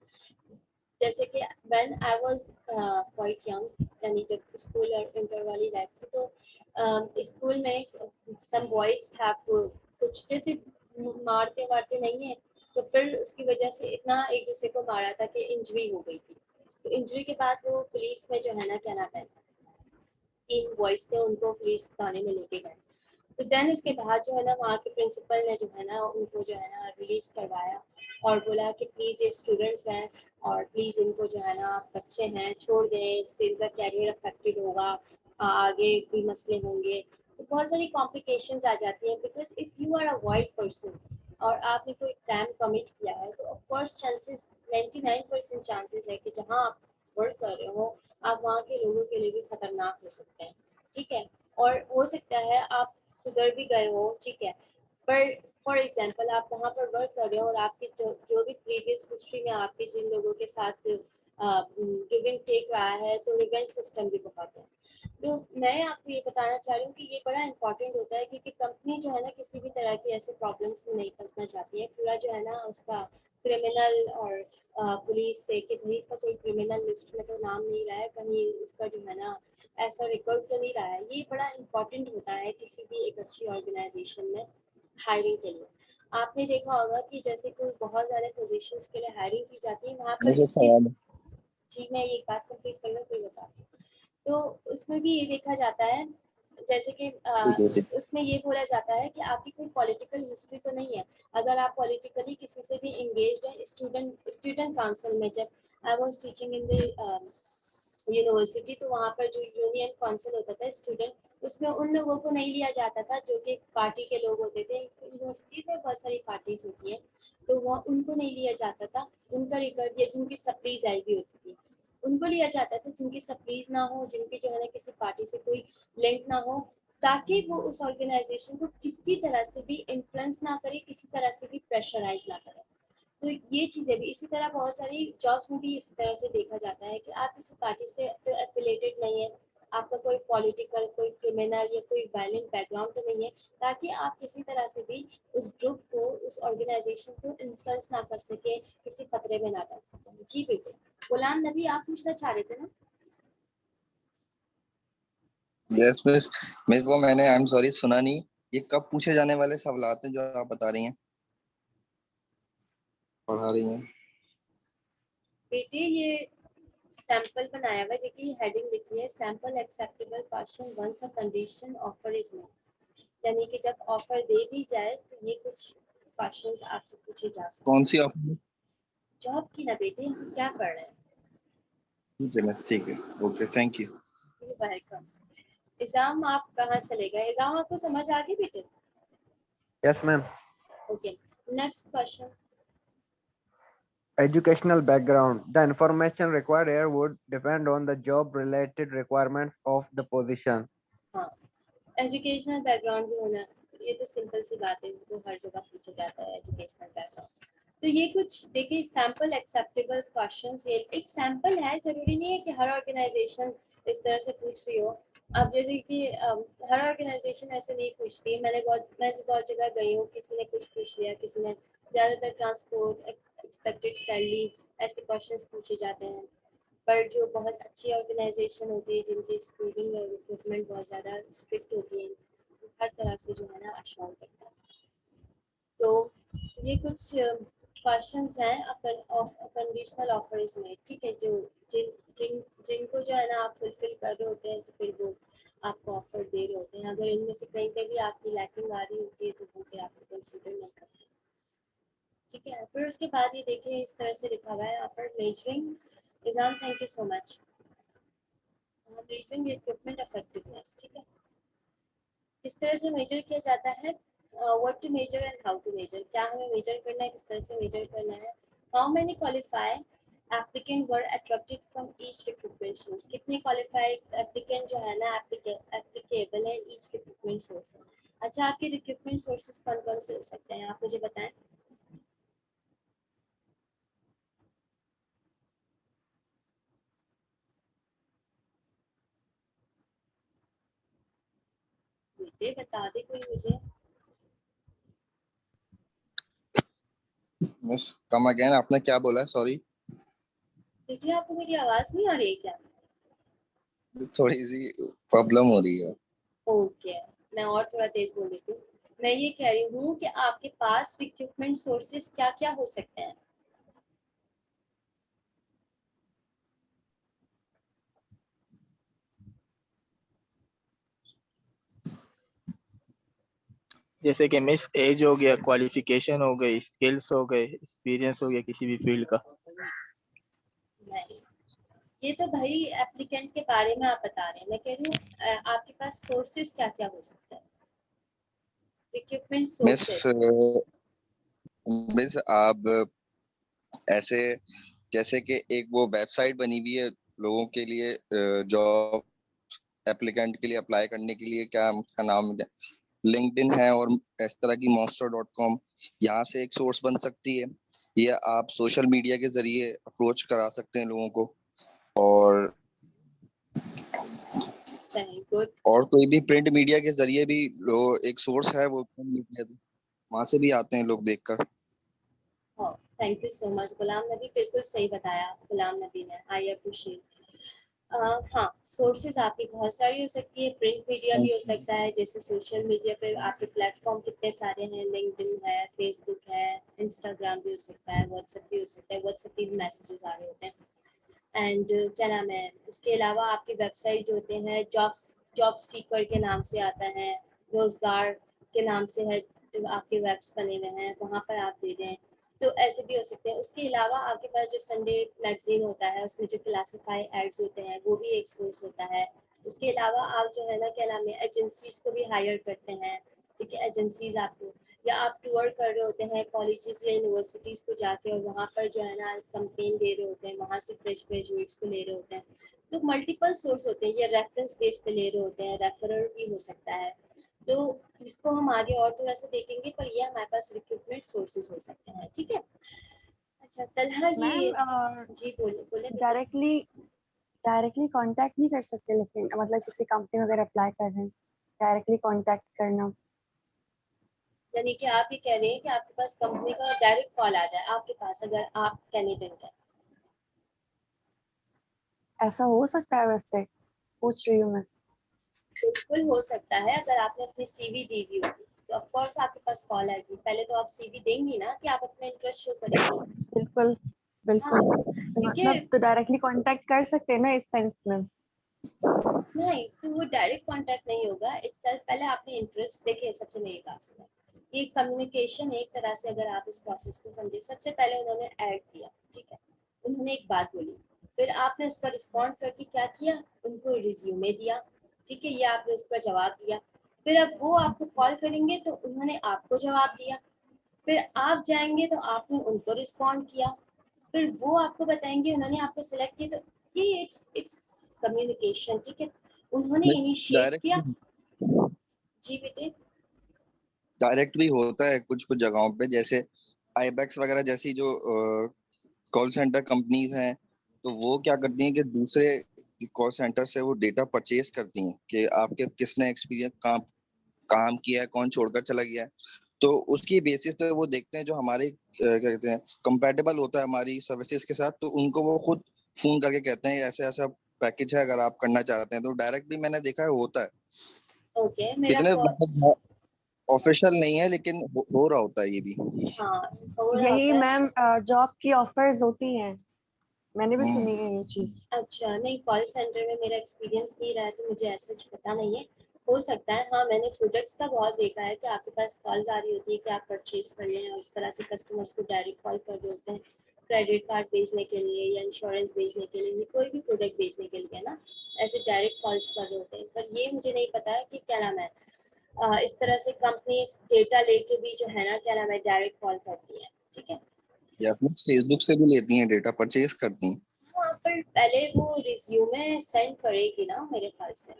जैसे कि when I was quite young, यानी जब स्कूल और इंटर वाली लाइफ थी, तो स्कूल में सम बॉयज हैव कुछ जैसे मारते वारते नहीं है, तो फिर उसकी वजह से इतना एक दूसरे को मारा था कि इंजरी हो गई थी। तो इंजरी के बाद वो पुलिस में जो है ना क्या नाम है, 3 बॉयज थे, उनको पुलिस थाने में लेके गए। तो देन उसके बाद जो है ना वहाँ के प्रिंसिपल ने जो है ना उनको जो है ना रिलीज करवाया और बोला कि प्लीज़ ये स्टूडेंट्स हैं और प्लीज़ इनको जो है ना बच्चे हैं छोड़ दें, इससे इनका कैरियर अफेक्टेड होगा, आगे भी मसले होंगे। तो बहुत सारी कॉम्प्लिकेशंस आ जाती हैं, because if you are a white person और आपने कोई क्राइम कमिट किया है तो ऑफ कोर्स चांसेस 99% चांसेस है कि जहाँ आप वर्क कर रहे हो आप वहाँ के लोगों के लिए भी खतरनाक हो सकते हैं, ठीक है। और हो सकता है आप सुधर भी गए हो, ठीक है, पर फॉर एग्जांपल आप वहाँ पर वर्क कर रहे हो और आपकी जो भी प्रीवियस हिस्ट्री में आपके जिन लोगों के साथ गिव एंड टेक रहा है, तो रिवेंज सिस्टम भी बहुत है। तो मैं आपको ये बताना चाह रही हूँ कि ये बड़ा इंपॉर्टेंट होता है, क्योंकि कंपनी जो है ना किसी भी तरह की ऐसे प्रॉब्लम्स में नहीं फंसना चाहती है। पूरा जो है ना उसका क्रिमिनल और पुलिस से कि भाई इसका कोई क्रिमिनल लिस्ट में तो नाम नहीं रहा है, कहीं इसका जो है ना ऐसा रिकॉर्ड तो नहीं रहा है। ये बड़ा इंपॉर्टेंट होता है किसी भी एक अच्छी ऑर्गेनाइजेशन में हायरिंग के लिए। आपने देखा होगा कि जैसे कोई बहुत सारे पोजीशंस के लिए हायरिंग की जाती है, वहाँ पर मुझे एक इस चीज़, सवाल है। जी मैं एक बात कंप्लीट कर लूँ फिर बताती हूँ। तो उसमें भी ये देखा जाता है, जैसे कि ठीक है ठीक। उसमें ये बोला जाता है कि आपकी कोई पॉलिटिकल हिस्ट्री तो नहीं है। अगर आप पॉलिटिकली किसी से भी एंगेज हैं, स्टूडेंट काउंसिल में जब I was teaching in the university, तो वहाँ पर जो यूनियन काउंसिल होता था स्टूडेंट, उसमें उन लोगों को नहीं लिया जाता था जो कि पार्टी के लोग होते थे। यूनिवर्सिटी में बहुत सारी पार्टीज होती हैं, तो वह उनको नहीं लिया जाता था। उनका रिकॉर्ड या जिनकी सप्लीज आई भी होती थी उनको लिया जाता था, जिनकी सप्लीज ना हो, जिनकी जो है ना किसी पार्टी से कोई लिंक ना हो, ताकि वो उस ऑर्गेनाइजेशन को किसी तरह से भी इन्फ्लुएंस ना करे, किसी तरह से भी प्रेशराइज ना करे। तो ये चीज़ें भी इसी तरह बहुत सारी जॉब्स में भी इसी तरह से देखा जाता है कि आप किसी पार्टी से एफिलेटेड नहीं है, आपका कोई पॉलिटिकल, कोई क्रिमिनल या कोई वायलेंट बैकग्राउंड तो नहीं है, ताकि आप किसी तरह से भी उस ग्रुप को, उस ऑर्गेनाइजेशन को इन्फ्लुएंस ना कर सके, किसी खतरे में ना डाल सके। जी बिल्कुल। गुलाम नबी आप पूछना चाह रहे थे ना? यस मिस, मेरे को मैंने आई एम सॉरी सुना नहीं। ये कब पूछे जाने वाले सवालात हैं जो आप बता रही हैं, पढ़ा रही हैं? बेटे ये सैंपल बनाया हुआ है, देखिए हेडिंग लिखी है sample acceptable question once a condition offer is made, यानी कि जब ऑफर दे दी जाए तो ये कुछ क्वेश्चंस आपसे पूछे जा सकते कौन हैं। सी ऑफर? जॉब की ना बेटे, क्या पढ़ रहे हैं? जी मिस, ठीक है, ओके, थैंक यू। ये वेलकम। इजाम आप कहाँ चले गए? इजाम आपको समझ आ गई बेटे? Yes, ma'am. Okay, next question. Educational background. The information required here would depend on the job-related requirements of the position. हाँ, एजुकेशनल बैकग्राउंड भी होना, ये तो सिंपल सी बात है, तो हर जगह पूछा जाता है एजुकेशनल बैकग्राउंड। तो ये कुछ देखिए सैंपल एक्सेप्टेबल क्वेश्चंस, ये एक सैंपल है, जरूरी नहीं है कि हर ऑर्गेनाइजेशन इस तरह से पूछ रही हो। अब जैसे कि हर ऑर्गेनाइजेशन ऐसे नहीं पूछती। मैं बहुत जगह गई हूँ, किसी ने कुछ पूछ लिया, किसी ने ज़्यादातर ट्रांसपोर्ट, एक्सपेक्टेड सैलरी, ऐसे क्वेश्चंस पूछे जाते हैं। पर जो बहुत अच्छी ऑर्गेनाइजेशन होती है, जिनकी स्कूलिंग और रिक्रूटमेंट बहुत ज़्यादा स्ट्रिक्ट होती है, हर तरह से जो है ना अश्योर करता है। तो ये कुछ क्वेश्चंस हैं कंडीशनल ऑफर इज मेड, ठीक है, जो जिनको जो है ना आप फुलफिल कर रहे होते हैं, तो फिर वो आपको ऑफर दे रहे होते हैं। अगर इनमें से कहीं पे भी आपकी लैकिंग आ रही होती है तो वो फिर आपको कंसिडर नहीं करते, ठीक है। फिर उसके बाद ये देखिए इस तरह से लिखा हुआ है यहाँ पर measuring exam, thank you so much, measuring equipment effectiveness, ठीक है। किस तरह से मेजर किया जाता है, what to measure and how to measure, क्या हमें मेजर करना है, किस तरह से मेजर करना है। How many qualify applicant were attracted from each recruitment source, कितने क्वालिफाइड एप्लीकेंट जो है ना एप्लीकेबल है ईच रिक्रूटमेंट सोर्स है। अच्छा, आपके रिक्रूटमेंट सोर्सेज कौन कौन से हो सकते हैं, आप मुझे बताएं। बेटे बता दे कोई मुझे। मिस कम अगेन, आपने क्या बोला? सॉरी, बेटे आपको मेरी आवाज नहीं आ रही है क्या? थोड़ी सी प्रॉब्लम हो रही है। ओके, मैं और थोड़ा तेज बोल देती हूँ। मैं ये कह रही हूँ कि आपके पास रिक्रूटमेंट सोर्सेज क्या क्या हो सकते हैं। जैसे कि मिस एज हो गया, क्वालिफिकेशन हो गई, स्किल्स हो गए, एक्सपीरियंस हो गया किसी भी फील्ड का। नहीं, ये तो भाई एप्लीकेंट के बारे में आप बता रहे हैं। मैं कह रही हूँ आपके पास सोर्सेज क्या क्या हो सकते हैं, रिक्रूटमेंट मिस सोर्सेज। मिस आप ऐसे, जैसे कि एक वो वेबसाइट बनी हुई है लोगों के लिए, जॉब एप्लीकेंट के लिए अप्लाई करने के लिए, क्या उसका नाम है, लिंक्डइन है, और इस तरह की monster.com, यहाँ से एक सोर्स बन सकती है। या आप सोशल मीडिया के जरिए अप्रोच करा सकते हैं लोगों को, और सही, गुड। और कोई भी प्रिंट मीडिया के जरिए भी एक सोर्स है, वो प्रिंट मीडिया भी, वहां से भी आते हैं लोग देखकर। Thank you so much Ghulam Nabi, बिल्कुल सही बताया गुलाम नबी ने, आई अप्रिशिएट। हाँ, सोर्सेज आपकी बहुत सारी हो सकती है, प्रिंट मीडिया भी हो सकता है, जैसे सोशल मीडिया पे आपके प्लेटफॉर्म कितने सारे हैं, लिंक्डइन है, फेसबुक है, इंस्टाग्राम भी हो सकता है, व्हाट्सएप भी हो सकता है, व्हाट्सएप पे भी मैसेजेस आ रहे होते हैं। एंड क्या नाम है, उसके अलावा आपकी वेबसाइट जो होते हैं, जॉब सीकर के नाम से आता है, रोजगार के नाम से है, जो आपके वेब्स बने हुए हैं वहाँ पर आप दे दें, तो ऐसे भी हो सकते हैं। उसके अलावा आपके पास जो संडे मैगजीन होता है, उसमें जो क्लासिफाई एड्स होते हैं, वो भी एक सोर्स होता है। उसके अलावा आप जो है ना, क्या नाम है, एजेंसीज को भी हायर करते हैं, ठीक है, एजेंसीज आपको, या आप टूर कर रहे होते हैं कॉलेजेस या यूनिवर्सिटीज़ को जाके, और वहाँ पर जो है ना कंपेन दे रहे होते हैं, वहाँ से फ्रेश ग्रेजुएट्स को ले रहे होते हैं। तो मल्टीपल सोर्स होते हैं, ये रेफरेंस बेस पे ले रहे होते हैं, रेफरर भी हो सकता है। तो इसको हम आगे और थोड़ा सा देखेंगे, पर ये हमारे पास रिक्रूटमेंट सोर्सेज हो सकते हैं, ठीक है। अच्छा तलहा, ये मैम जी बोले बोले बेटे। डायरेक्टली डायरेक्टली कांटेक्ट नहीं कर सकते, लेकिन मतलब किसी कंपनी वगैरह अप्लाई कर रहे हैं, डायरेक्टली कांटेक्ट करना। यानी कि आप ये कह रहे हैं कि आपके पास कंपनी का डायरेक्ट कॉल आ जाए आपके पास, अगर आप कैंडिडेट हैं। ऐसा हो सकता है? वैसे पूछ रही हूँ मैं। बिल्कुल हो सकता है, अगर आपने अपनी सीवी दी हुई होगी तो ऑफ कोर्स आपके पास कॉल आएगी। पहले तो आप सीवी देंगी ना, कि आप अपना इंटरेस्ट शो करेंगी। बिल्कुल हाँ, बिल्कुल, तो क्योंकि मतलब तो डायरेक्टली कांटेक्ट कर सकते हैं ना इस सेंस में। नहीं, तो वो डायरेक्ट कांटेक्ट नहीं होगा इटसेल्फ। पहले आपने इंटरेस्ट देखिए, सबसे मेरी बात सुनो, ये कम्युनिकेशन एक तरह से, अगर आप इस प्रोसेस को समझे, सबसे पहले उन्होंने ऐड किया, ठीक है, उन्होंने एक बात बोली, फिर आपने उसका रिस्पॉन्ड करके क्या किया, उनको रिज्यूमे दिया, ठीक है, ये आपने उसका जवाब दिया। फिर अब वो आपको कॉल करेंगे तो उन्होंने आपको जवाब दिया, फिर आप जाएंगे तो आपने उनको रिस्पॉन्ड किया, फिर वो आपको बताएंगे उन्होंने आपको सिलेक्ट किया। तो ये इट्स कम्युनिकेशन, ठीक है, उन्होंने इनिशिएट किया। डायरेक्ट जी बेटे। डायरेक्ट भी होता है कुछ कुछ जगहों पे, जैसे आईबैक्स वगैरह जैसी जो कॉल सेंटर कंपनीज हैं, तो वो क्या करती हैं कि दूसरे कॉल सेंटर से वो डेटा परचेज करती हैं कि आपके किसने एक्सपीरियंस काम किया है, कौन छोड़कर चला गया है। तो उसकी बेसिस पे वो देखते हैं जो हमारे क्या कहते हैं कंपैटिबल होता है हमारी सर्विसेज के साथ, तो उनको वो खुद फोन करके कहते हैं ऐसे ऐसा पैकेज है, अगर आप करना चाहते हैं। तो डायरेक्ट भी मैंने देखा है होता है, ओके, मेरा इतने कॉल। मतलब ऑफिशियल नहीं है, लेकिन हो रहा होता है ये भी। हाँ, हो रहा यही होता है। मैम जॉब की ऑफर्स होती हैं, मैंने भी हम्म। सुनी है ये चीज। अच्छा, नहीं, कॉल सेंटर में मेरा एक्सपीरियंस नहीं रहा है, तो मुझे ऐसा कुछ पता नहीं है। हो सकता है, हाँ, मैंने प्रोडक्ट्स का बहुत देखा है कि आपके पास कॉल्स आ रही होती है कि आप परचेज कर लें, और इस तरह से कस्टमर्स को डायरेक्ट कॉल कर रहे होते हैं क्रेडिट कार्ड बेचने के लिए या इंश्योरेंस बेचने के लिए, कोई भी प्रोडक्ट बेचने के लिए ना, ऐसे डायरेक्ट कॉल्स कर रहे होते हैं। पर ये मुझे नहीं पता है कि क्या नाम है, इस तरह से कंपनी डेटा लेके भी जो है ना, क्या नाम है, डायरेक्ट कॉल करती है, ठीक है। या फिर फेसबुक से भी लेती हैं डेटा, परचेज करती हैं। हाँ, पर पहले वो रिज्यूमे सेंड करेगी ना मेरे ख्याल से,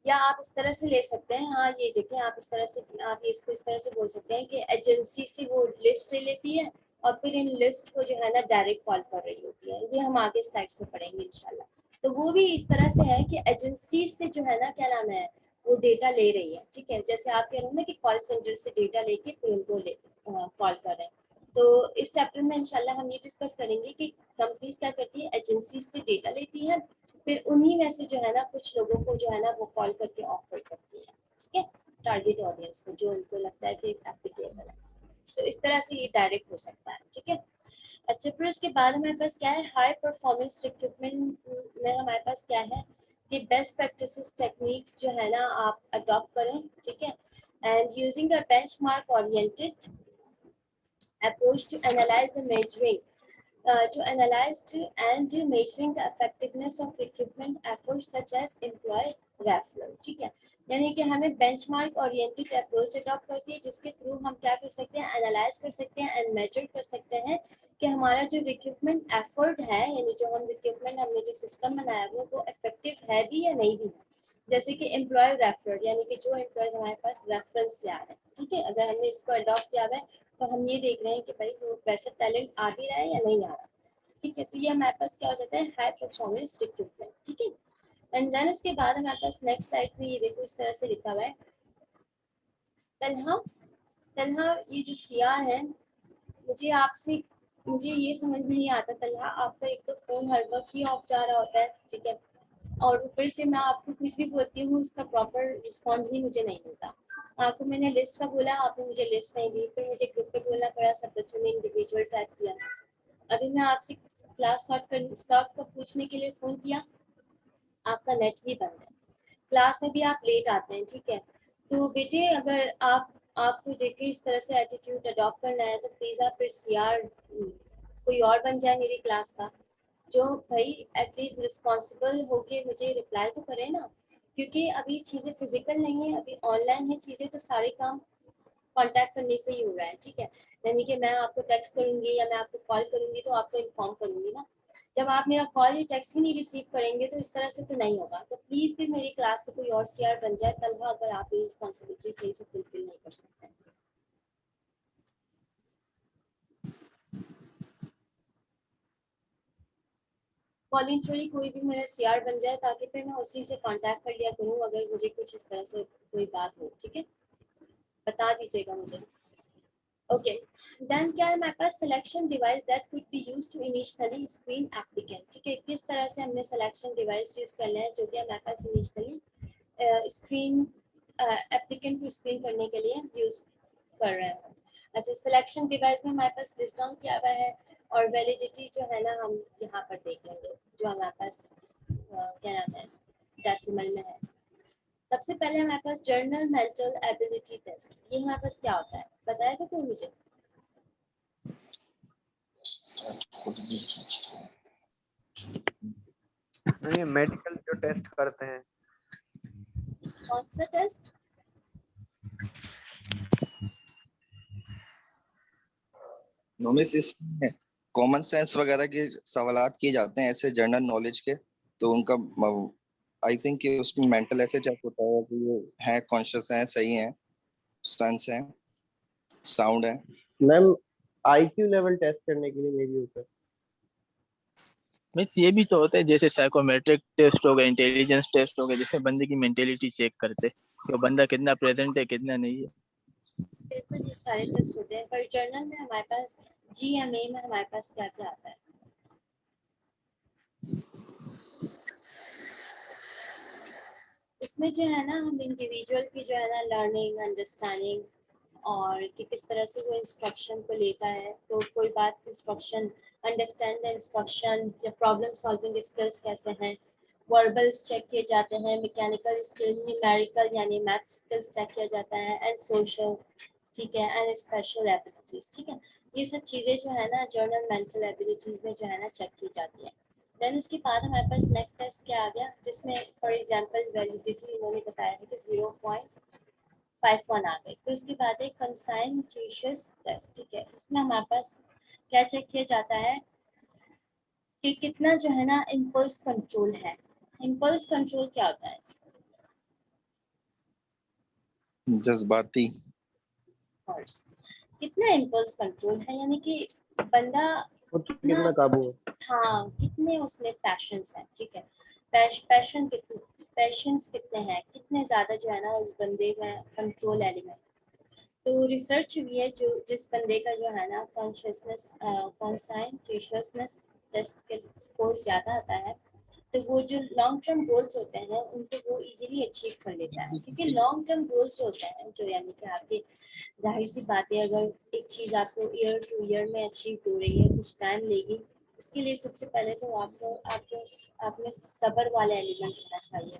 या आप इस तरह से ले सकते हैं। हाँ ये देखें, आप इस तरह से, आप इसको इस तरह से बोल सकते हैं कि एजेंसी से वो लिस्ट ले लेती है और फिर इन लिस्ट को जो है ना डायरेक्ट कॉल कर रही होती है। ये हम आगे स्लाइड्स में पढ़ेंगे इंशाल्लाह। तो वो भी इस तरह से है कि एजेंसी से जो है ना, क्या नाम है, वो डेटा ले रही है, ठीक है। जैसे आप कह रहे हो ना कि कॉल सेंटर से डेटा लेके फिर उनको कॉल कर रहे हैं। तो इस चैप्टर में इंशाल्लाह हम ये डिस्कस करेंगे कि कंपनीज क्या करती है, एजेंसी से डेटा लेती है, फिर उन्हीं में से जो है ना कुछ लोगों को जो है ना वो कॉल करके ऑफर करती है, ठीक है, टारगेट ऑडियंस को जो उनको लगता है कि एप्लीकेबल है। तो इस तरह से ये डायरेक्ट हो सकता है, ठीक है। अच्छा, फिर उसके बाद हमारे पास क्या है, हाई परफॉर्मेंस रिक्रूटमेंट में हमारे पास क्या है कि बेस्ट प्रैक्टिसेस टेक्निक्स जो है ना आप अडॉप्ट करें, ठीक है, and using a benchmark oriented approach to analyze the measuring to analyze and measuring the effectiveness of recruitment efforts such as employee referral, ठीक है। यानी कि हमें बेंचमार्क ओरिएंटेड अप्रोच अडॉप्ट करती है जिसके थ्रू हम क्या कर सकते हैं, एनालाइज कर सकते हैं एंड मेजर कर सकते हैं कि हमारा जो रिक्रूटमेंट एफर्ट है, यानी जो हम रिक्रूटमेंट हमने जो सिस्टम बनाया हुआ वो इफेक्टिव है भी या नहीं भी है। जैसे कि एम्प्लॉय रेफरल, यानी कि जो एम्प्लॉय हमारे पास रेफरेंस से आ रहे हैं, ठीक है, अगर हमने इसको अडॉप्ट किया हुआ है तो हम ये देख रहे हैं कि भाई वो वैसे टैलेंट आ भी रहा है या नहीं आ रहा, ठीक है। तो ये हमारे पास क्या हो जाता है, हाई परफॉर्मेंस रिक्रूटमेंट, ठीक है। एंड देन उसके बाद हमारे पास नेक्स्ट साइड में ये देखो इस तरह से लिखा हुआ है, तलहा तलहा ये जो सीआर है, मुझे ये समझ नहीं आता तलहा, आपका एक तो फोन हर वक्त ही ऑफ जा रहा होता है, ठीक है, और ऊपर से मैं आपको कुछ भी बोलती हूँ उसका प्रॉपर रिस्पॉन्ड ही मुझे नहीं मिलता। आपको मैंने लिस्ट का बोला, आपने मुझे लिस्ट नहीं दी, फिर मुझे ग्रुप पे बोलना पड़ा, सब बच्चों ने इंडिविजुअल टाइप किया। अभी मैं आपसे क्लास स्टार्ट का पूछने के लिए फ़ोन किया, आपका नेट ही बंद है, क्लास में भी आप लेट आते हैं, ठीक है। तो बेटे अगर आपको देख के इस तरह से एटीट्यूड अडॉप्ट करना है तो प्लीज़ आप फिर सीआर कोई और बन जाए मेरी क्लास का, जो भाई एटलीस्ट रिस्पॉन्सिबल होके मुझे रिप्लाई तो करे ना, क्योंकि अभी चीज़ें फिजिकल नहीं है, अभी ऑनलाइन है चीज़ें, तो सारे काम कांटेक्ट करने से ही हो रहा है, ठीक है। यानी कि मैं आपको टेक्स्ट करूंगी या मैं आपको कॉल करूंगी तो आपको इन्फॉर्म करूंगी ना, जब आप मेरा कॉल या टेक्स्ट ही नहीं रिसीव करेंगे तो इस तरह से तो नहीं होगा। तो प्लीज़ फिर मेरी क्लास का कोई और सीआर बन जाए तलहा, अगर आप ये रिस्पॉन्सिबिलिटी सही से फुलफिल नहीं कर सकते। वॉलंटरी कोई भी मेरा सीआर बन जाए ताकि फिर मैं उसी से कांटेक्ट कर लिया करूँ अगर मुझे कुछ इस तरह से कोई बात हो, ठीक है, बता दीजिएगा मुझे। ओके, देन क्या है हमारे पास, selection device that could be used to initially screen applicant, ठीक है, किस तरह से हमने सिलेक्शन डिवाइस यूज करना है जो कि हमारे पास इनिशियली स्क्रीन एप्लीकेंट को स्क्रीन करने के लिए यूज कर रहे हैं। अच्छा, सिलेक्शन डिवाइस में हमारे पास लिस्ट डाउन किया हुआ है और वैलिडिटी जो है ना हम यहाँ पर देखेंगे, जो हमारे पास क्या नाम है डेसिमल में है। सबसे पहले हमारे पास जर्नल मेंटल एबिलिटी टेस्ट, ये हमारे पास क्या होता है बताया था कोई मुझे? ये मेडिकल जो टेस्ट करते हैं। कौन सा टेस्ट? मिस इसमें कॉमन सेंस वगैरह के सवालात किए जाते हैं ऐसे जनरल नॉलेज के, तो उनका आई थिंक कि उसमें मेंटल ऐसे चेक होता है कि ये है कॉन्शियस है, सही है, सेंस है, साउंड है। मैम आईक्यू लेवल टेस्ट करने के लिए मे भी होता है। मीन्स ये भी तो होता है जैसे साइकोमेट्रिक टेस्ट हो गया, इंटेलिजेंस टेस्ट हो गया, जैसे बंदे की मेंटेलिटी चेक करते तो बंदा कितना प्रेजेंट है कितना नहीं है। बिल्कुल, ये सारे टेस्ट होते हैं, पर जर्नल में हमारे पास जीएमए में हमारे पास क्या क्या आता है? इसमें जो है ना हम इंडिविजुअल की जो है ना लर्निंग, अंडरस्टैंडिंग और कि किस तरह से वो इंस्ट्रक्शन को लेता है, तो कोई बात इंस्ट्रक्शन, अंडरस्टैंड द इंस्ट्रक्शन, या प्रॉब्लम सॉल्विंग स्किल्स कैसे हैं, वर्बल्स चेक किए जाते हैं, मैकेनिकल स्किल, न्यूमेरिकल यानी मैथ्स स्किल्स चेक किया जाता है, एंड सोशल, ठीक है, एंड स्पेशल एबिलिटीज, ठीक है। ये सब चीज़ें जो है ना जर्नल मेंटल एबिलिटीज में जो है ना चेक की जाती है। देन उसके बाद हमारे पास नेक्स्ट टेस्ट क्या आ गया, जिसमें फॉर एग्जांपल वैलिडिटी इन्होंने बताया है कि 0.51 आ गई। फिर उसके बाद एक कंसाइंटिशियस टेस्ट, ठीक है, उसमें हमारे पास क्या चेक किया जाता है कि कितना जो है ना इम्पल्स कंट्रोल है। इम्पल्स कंट्रोल क्या होता है? जज्बाती। Course. कितना इम्पल्स कंट्रोल है, यानी कि बंदा खुद पे कितना, कितना काबू है। हाँ कितने उसमें पैशंस हैं, ठीक है, पैशन कितने, पैशंस कितने हैं, कितने ज्यादा जो है ना उस बंदे में कंट्रोल एलिमेंट। तो रिसर्च भी है, जो जिस बंदे का जो है ना कॉन्शियसनेस टेस्ट के स्कोर ज्यादा आता है, तो वो जो लॉन्ग टर्म गोल्स होते हैं उनको वो इजीली अचीव कर लेता है। क्योंकि लॉन्ग टर्म गोल्स जो होते हैं, जो यानी कि आपके, जाहिर सी बात है, अगर एक चीज़ आपको ईयर टू ईयर में अचीव हो रही है, कुछ टाइम लेगी, उसके लिए सबसे पहले तो आपको आपको आप में सब्र वाला एलिमेंट होना चाहिए,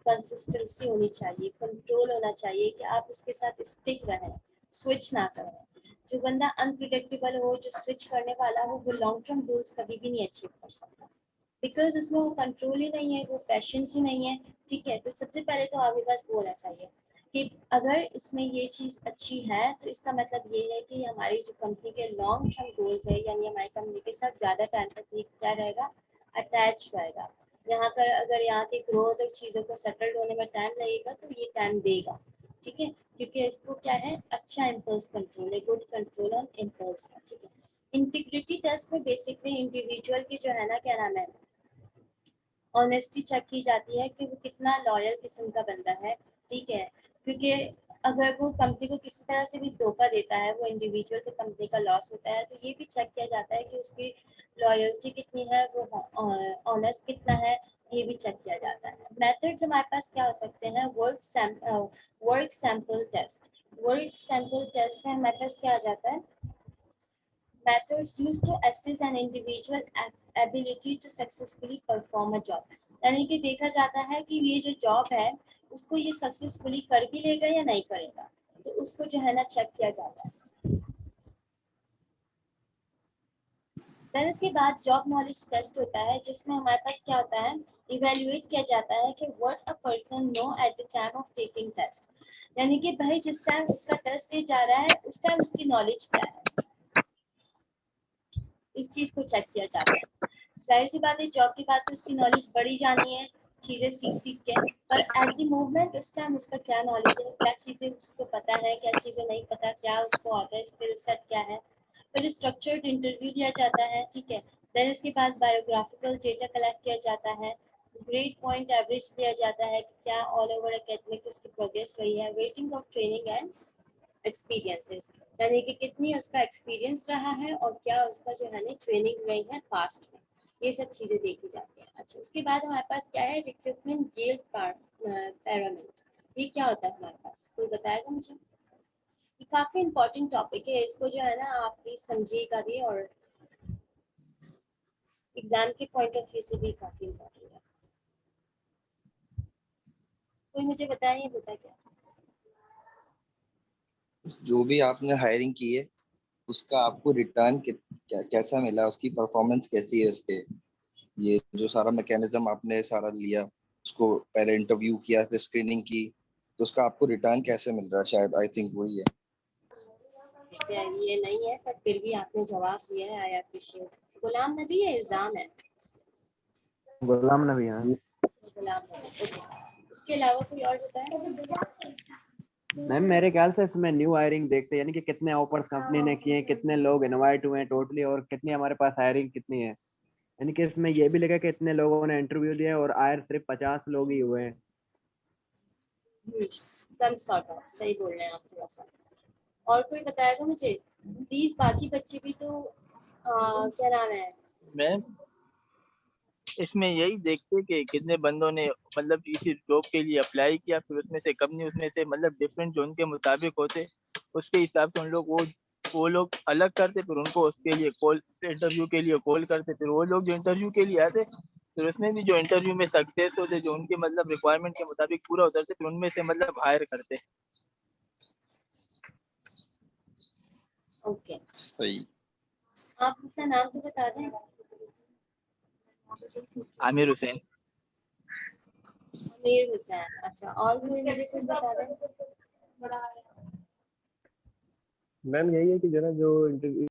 कंसिस्टेंसी होनी चाहिए, कंट्रोल होना चाहिए कि आप उसके साथ स्टिक रहें, स्विच ना करें। जो बंदा अनप्रिडिक्टेबल हो, जो स्विच करने वाला हो, वो लॉन्ग टर्म गोल्स कभी भी नहीं अचीव कर सकता, बिकॉज उसमें वो कंट्रोल ही नहीं है, वो पैशंस ही नहीं है, ठीक है। तो सबसे पहले तो आपके पास वो होना चाहिए कि अगर इसमें ये चीज़ अच्छी है, तो इसका मतलब ये है कि हमारी जो कंपनी के लॉन्ग टर्म गोल्स है, यानी हमारी कंपनी के साथ ज़्यादा टाइम तक ये क्या रहेगा, अटैच रहेगा। यहाँ पर अगर यहाँ की ग्रोथ और चीज़ों को सेटल्ड होने में टाइम लगेगा, तो ये टाइम देगा, ठीक है, क्योंकि इसको क्या है, अच्छा इम्पल्स कंट्रोल है, गुड कंट्रोल ऑन इम्पल्स है, ठीक है। इंटीग्रिटी टेस्ट में बेसिकली इंडिविजुअल की जो है ना, क्या नाम है, ऑनेस्टी चेक की जाती है कि वो कितना लॉयल किस्म का बंदा है, ठीक है। क्योंकि अगर वो कंपनी को किसी तरह से भी धोखा देता है, वो इंडिविजुअल तो कंपनी का लॉस होता है। तो ये भी चेक किया जाता है कि उसकी लॉयल्टी कितनी है, वो ऑनेस्ट कितना है, ये भी चेक किया जाता है। मेथड्स हमारे पास क्या हो सकते हैं, work sample test. Work sample test में हमारे पास क्या आ जाता है, methods used to assess an individual ability to successfully perform a job। यानी कि देखा जाता है कि ये जो जॉब है उसको ये सक्सेसफुली कर भी लेगा या नहीं करेगा, तो उसको जो है ना चेक किया जाता है। देन इसके बाद जॉब नॉलेज टेस्ट होता है, जिसमें हमारे पास क्या होता है, इवेल्युएट किया जाता है कि what a person know at the time of taking test. यानी कि भाई जिस टाइम उसका टेस्ट दिया जा रहा है, उस टाइम उसकी नॉलेज क्या है, इस चीज को चेक किया जाता है। जाहिर सी बात है, जॉब की बात तो उसकी नॉलेज बढ़ी जानी है, चीज़ें सीख सीख के, पर एट द मूवमेंट उस टाइम उसका क्या नॉलेज है, क्या चीज़ें उसको पता है, क्या चीज़ें नहीं पता, क्या उसको आता है, स्किल सेट क्या है। फिर स्ट्रक्चर्ड इंटरव्यू लिया जाता है, ठीक है। देन उसके बाद बायोग्राफिकल डेटा कलेक्ट किया जाता है, ग्रेड पॉइंट एवरेज लिया जाता है कि क्या ऑल ओवर एकेडमिक उसकी प्रोग्रेस रही है, rating of training and experiences, यानी कि कितनी उसका एक्सपीरियंस रहा है और क्या उसका जो है ना ट्रेनिंग रही है पास्ट में, ये सब चीज़ें देखी जाती हैं। अच्छा, उसके बाद हमारे पास क्या है, रिक्रूटमेंट जेल पैरामिट। ये क्या होता है हमारे पास, कोई बताएगा मुझे? ये काफ़ी इंपॉर्टेंट टॉपिक है, इसको जो है ना आप प्लीज समझिएगा भी, और एग्जाम के पॉइंट ऑफ व्यू से भी काफ़ी इंपॉर्टेंट है। कोई मुझे बताए ये होता क्या? जो भी आपने हायरिंग की है उसका आपको रिटर्न कैसा मिला, उसकी परफॉर्मेंस कैसी है उसके, ये जो सारा मैकेनिज्म आपने सारा लिया, उसको पहले इंटरव्यू किया फिर स्क्रीनिंग की, तो उसका आपको रिटर्न कैसे मिल रहा है, शायद आई थिंक वही है। ये नहीं है, पर फिर भी आपने जवाब दिया है, आई अप्रिशिएट। गुलाम नबी है, इल्जाम है? गुलाम नबी हाँ। गुलाम नबी, ओके। उसके अलावा कोई और बताए? मैम मेरे ख्याल से इसमें न्यू हायरिंग देखते हैं, यानी कि कितने ऑफर्स कंपनी ने किए हैं, कितने लोग इनवाइट हुए हैं टोटली, और कितनी हमारे पास हायरिंग कितनी है। यानी कि इसमें ये भी लिखा कि इतने लोगों ने इंटरव्यू दिया और आयर सिर्फ 50 लोग ही हुए हैं। सम सॉर्ट ऑफ, सही बोल रहे हैं आप थोड़ा सा। और कोई बताएगा मुझे प्लीज, बाकी बच्चे भी तो क्या नाम है, मैम इसमें यही देखते कि कितने बंदों ने मतलब इसी जॉब के लिए अप्लाई किया, फिर उसमें से कंपनी उसमें से मतलब डिफरेंट जो उनके मुताबिक होते, उसके हिसाब से उन लोग वो लोग अलग करते, फिर उनको उसके लिए कॉल, इंटरव्यू के लिए कॉल करते, फिर वो लोग जो इंटरव्यू के लिए आते, फिर उसमें भी जो इंटरव्यू में सक्सेस होते, जो उनके मतलब रिक्वायरमेंट के मुताबिक पूरा उतरते, फिर उनमें से मतलब हायर करते। ओके। सही। आप अपना नाम तो बता दें। आमिर हुसैन। आमिर हुसैन, अच्छा। और कोई मुझे कुछ बता दें। मैम यही है कि जरा जो इंटरव्यू